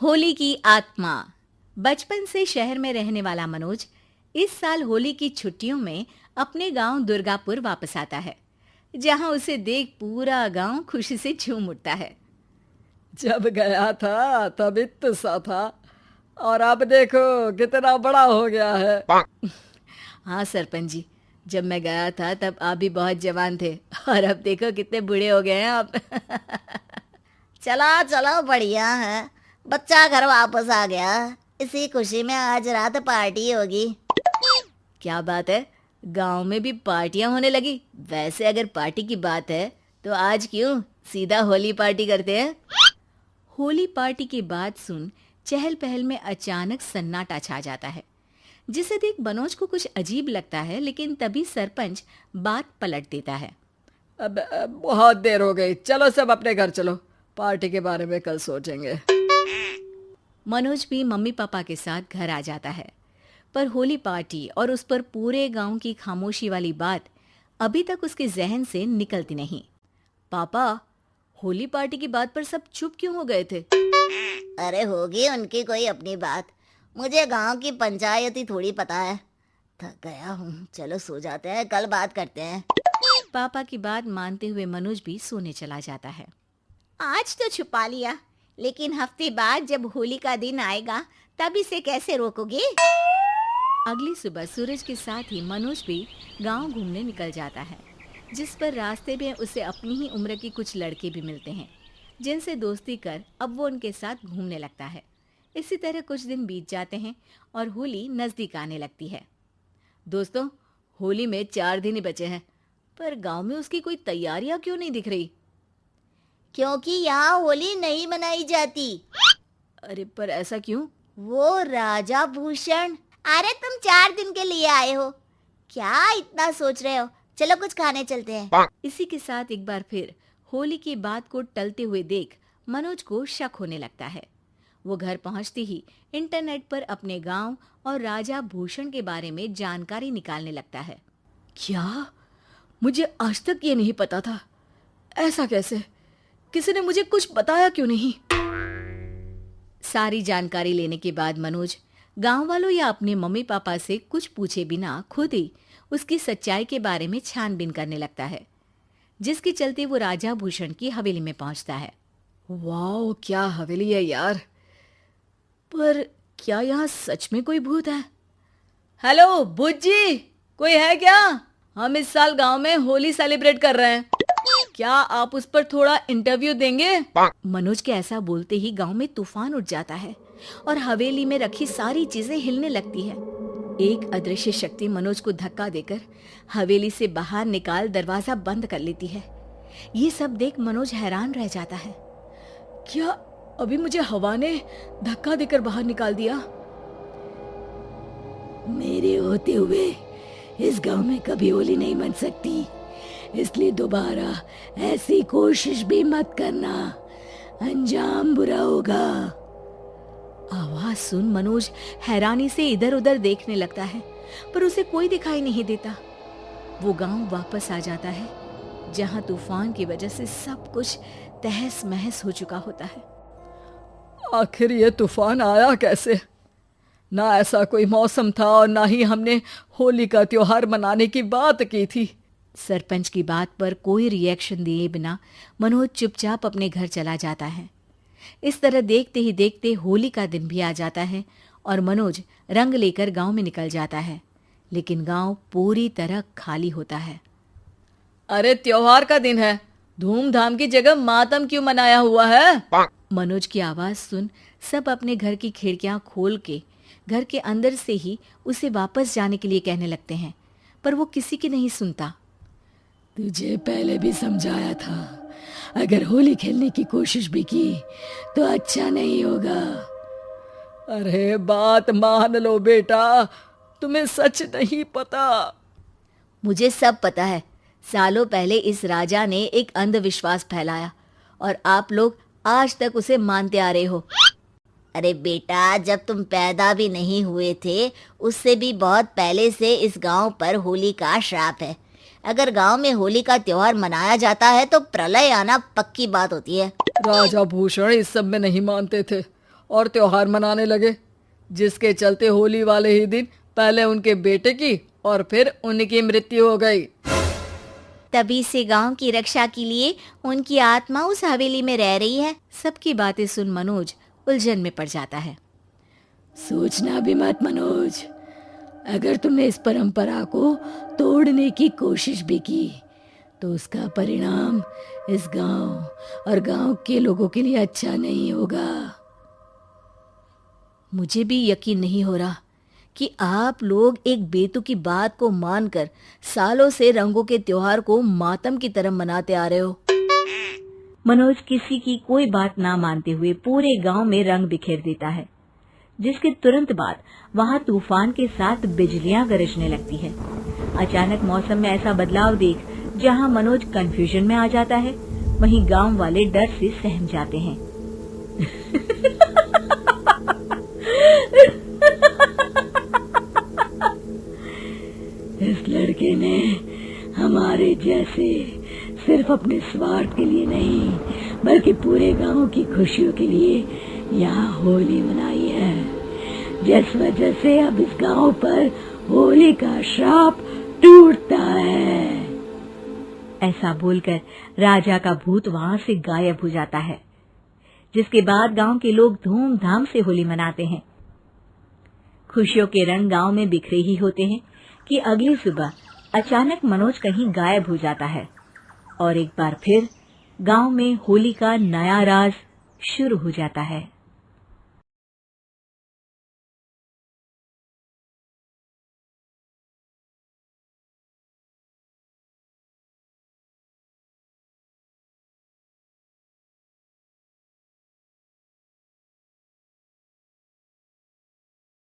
होली की आत्मा। बचपन से शहर में रहने वाला मनोज इस साल होली की छुट्टियों में अपने गांव दुर्गापुर वापस आता है, जहां उसे देख पूरा गांव खुशी से झूम उठता है। जब गया था तब इतना सा था और अब देखो कितना बड़ा हो गया है। हाँ सरपंच जी, जब मैं गया था तब आप भी बहुत जवान थे और अब देखो कितने बूढ़े हो गए हैं आप। चलो चलो बढ़िया है। बच्चा घर वापस आ गया। इसी खुशी में आज रात पार्टी होगी। क्या बात है, गांव में भी पार्टियां होने लगी। वैसे अगर पार्टी की बात है तो आज क्यों सीधा होली पार्टी करते हैं। होली पार्टी की बात सुन चहल पहल में अचानक सन्नाटा छा जाता है, जिसे देख मनोज को कुछ अजीब लगता है। लेकिन तभी सरपंच बात पलट देता है। अब बहुत देर हो गई, चलो सब अपने घर चलो, पार्टी के बारे में कल सोचेंगे। मनोज भी मम्मी पापा के साथ घर आ जाता है, पर होली पार्टी और उस पर पूरे गांव की खामोशी वाली बात अभी तक उसके जहन से निकलती नहीं। पापा, होली पार्टी की बात पर सब चुप क्यों हो गए थे। अरे होगी उनकी कोई अपनी बात। मुझे गांव की पंचायत ही थोड़ी पता है। थक गया हूँ, चलो सो जाते हैं, कल बात करते हैं। पापा की बात मानते हुए मनोज भी सोने चला जाता है। आज तो छुपा लिया, लेकिन हफ्ते बाद जब होली का दिन आएगा तब इसे कैसे रोकोगे। अगली सुबह सूरज के साथ ही मनोज भी गांव घूमने निकल जाता है, जिस पर रास्ते में उसे अपनी ही उम्र के कुछ लड़के भी मिलते हैं, जिनसे दोस्ती कर अब वो उनके साथ घूमने लगता है। इसी तरह कुछ दिन बीत जाते हैं और होली नजदीक आने लगती है। दोस्तों, होली में 4 दिन ही बचे हैं, पर गांव में उसकी कोई तैयारियां क्यों नहीं दिख रही। क्योंकि यहाँ होली नहीं मनाई जाती। अरे पर ऐसा क्यों। वो राजा भूषण। अरे तुम 4 दिन के लिए आए हो, क्या इतना सोच रहे हो। चलो कुछ खाने चलते हैं। इसी के साथ एक बार फिर होली की बात को टलते हुए देख मनोज को शक होने लगता है। वो घर पहुंचते ही इंटरनेट पर अपने गांव और राजा भूषण के बारे में जानकारी निकालने लगता है। क्या? मुझे आज तक ये नहीं पता था। ऐसा कैसे? किसी ने मुझे कुछ बताया क्यों नहीं? सारी जानकारी लेने के बाद मनोज गांव वालों या अपने मम्मी पापा से कुछ पूछे बिना खुद ही उसकी सच्चाई के बारे में छानबीन करने लगता है, जिसके चलते वो राजा भूषण की हवेली में पहुंचता है। वाह, क्या हवेली है यार। पर क्या यहाँ सच में कोई भूत है? हेलो भूत जी, कोई है क्या? हम इस साल गांव में होली सेलिब्रेट कर रहे हैं, क्या आप उस पर थोड़ा इंटरव्यू देंगे? मनोज के ऐसा बोलते ही गांव में तूफान उठ जाता है और हवेली में रखी सारी चीजें हिलने लगती है। एक अदृश्य शक्ति मनोज को धक्का देकर हवेली से बाहर निकाल दरवाजा बंद कर लेती है। ये सब देख मनोज हैरान रह जाता है। क्या अभी मुझे हवा ने धक्का देकर बाहर निकाल दिया? मेरे होते हुए इस गांव में कभी होली नहीं मन सकती, इसलिए दोबारा ऐसी कोशिश भी मत करना, अंजाम बुरा होगा। आवाज सुन मनोज हैरानी से इधर उधर देखने लगता है, पर उसे कोई दिखाई नहीं देता। वो गांव वापस आ जाता है, जहां तूफान की वजह से सब कुछ तहस महस हो चुका होता है। आखिर ये तूफान आया कैसे? ना ऐसा कोई मौसम था और ना ही हमने होली का त्योहार मनाने की बात की थी। सरपंच की बात पर कोई रिएक्शन दिए बिना मनोज चुपचाप अपने घर चला जाता है। इस तरह देखते ही देखते होली का दिन भी आ जाता है और मनोज रंग लेकर गांव में निकल जाता है, लेकिन गांव पूरी तरह खाली होता है। अरे त्योहार का दिन है, धूमधाम की जगह मातम क्यों मनाया हुआ है? मनोज की आवाज सुन सब अपने घर की खिड़कियां खोल के घर के अंदर से ही उसे वापस जाने के लिए कहने लगते हैं, पर वो किसी की नहीं सुनता। तुझे पहले भी समझाया था, अगर होली खेलने की कोशिश भी की तो अच्छा नहीं होगा। अरे बात मान लो बेटा, तुम्हें सच नहीं पता। मुझे सब पता है। सालों पहले इस राजा ने एक अंधविश्वास फैलाया और आप लोग आज तक उसे मानते आ रहे हो। अरे बेटा, जब तुम पैदा भी नहीं हुए थे उससे भी बहुत पहले से इस गांव पर होली का श्राप है। अगर गांव में होली का त्योहार मनाया जाता है तो प्रलय आना पक्की बात होती है। राजा भूषण इस सब में नहीं मानते थे और त्योहार मनाने लगे, जिसके चलते होली वाले ही दिन पहले उनके बेटे की और फिर उनकी मृत्यु हो गई। तभी से गांव की रक्षा के लिए उनकी आत्मा उस हवेली में रह रही है। सबकी बातें सुन मनोज उलझन में पड़ जाता है। सोचना भी मत मनोज, अगर तुमने इस परंपरा को तोड़ने की कोशिश भी की तो उसका परिणाम इस गांव और गांव के लोगों के लिए अच्छा नहीं होगा। मुझे भी यकीन नहीं हो रहा कि आप लोग एक बेतुकी बात को मानकर सालों से रंगों के त्योहार को मातम की तरह मनाते आ रहे हो। मनोज किसी की कोई बात ना मानते हुए पूरे गांव में रंग बिखेर देता है, जिसके तुरंत बाद वहां तूफान के साथ बिजलियां गरजने लगती है। अचानक मौसम में ऐसा बदलाव देख जहां मनोज कंफ्यूजन में आ जाता है, वहीं गांव वाले डर से सहम जाते हैं। इस लड़के ने हमारे जैसे सिर्फ अपने स्वार्थ के लिए नहीं बल्कि पूरे गांव की खुशियों के लिए यहाँ होली मनाई है, जिस वजह से अब इस गांव पर होली का श्राप टूटता है। ऐसा बोलकर राजा का भूत वहां से गायब हो जाता है, जिसके बाद गांव के लोग धूमधाम से होली मनाते हैं। खुशियों के रंग गांव में बिखरे ही होते हैं कि अगली सुबह अचानक मनोज कहीं गायब हो जाता है और एक बार फिर गांव में होली का नया राज शुरू हो जाता है।